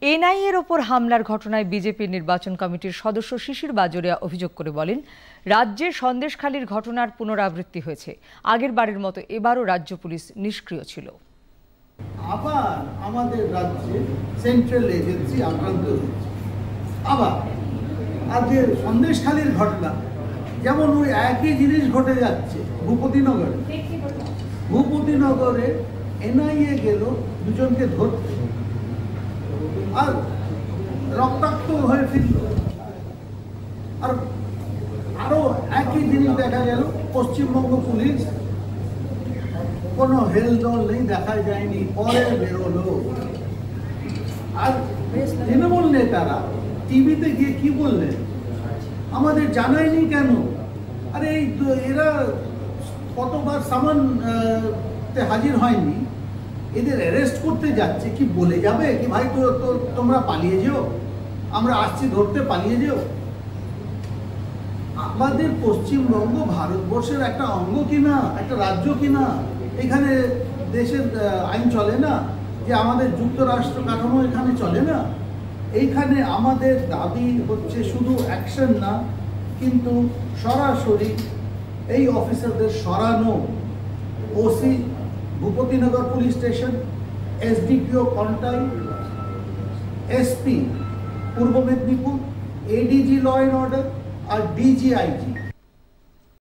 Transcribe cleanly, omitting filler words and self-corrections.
এনআইএর ওপর হামলার ঘটনায় বিজেপির নির্বাচন কমিটির সদস্য শিশির বাজোরিয়া অভিযোগ করে বলেন, রাজ্যে সন্দেশখালির ঘটনার পুনরাবৃত্তি হয়েছে। আগের বারের মতো এবারও রাজ্য পুলিশ নিষ্ক্রিয় ছিল। আবার আমাদের রাজ্যে সেন্ট্রাল এজেন্সি আক্রান্ত হয়েছে। আবার আজকে সন্দেশখালির ঘটনা, যেমন ওই একই জিনিস ঘটে যাচ্ছে ভূপতিনগরে। ভূপতিনগরে এনআইএ গেল দুজনকে ধরতে, আর রক্তাক্ত হয়ে ফিরল। আর আরো একই জিনিস দেখা গেল পশ্চিমবঙ্গ পুলিশ কোনো হেলদোল নেই, দেখা যায়নি, পরে বেরোলো। আর তৃণমূল নেতারা টিভিতে গিয়ে কি বললেন, আমাদের জানায়নি কেন? আরে এই এরা কতবার সামান হাজির হয়নি, এদের অ্যারেস্ট করতে যাচ্ছে, কি বলে যাবে কি ভাই তোমরা পালিয়ে যেও, আমরা আসছি ধরতে, পালিয়ে যেও? আমাদের পশ্চিমবঙ্গ ভারতবর্ষের একটা অঙ্গ কিনা, একটা রাজ্য কিনা? এখানে দেশের আইন চলে না? যে আমাদের যুক্তরাষ্ট্র কাঠামো এখানে চলে না? এইখানে আমাদের দাবি হচ্ছে শুধু অ্যাকশন না, কিন্তু সরাসরি এই অফিসারদের সরানো। OC Bhupatinagar police station, SDPO Contai, SP Purba Medinipur, ADG law and order আর ডিজিআইজি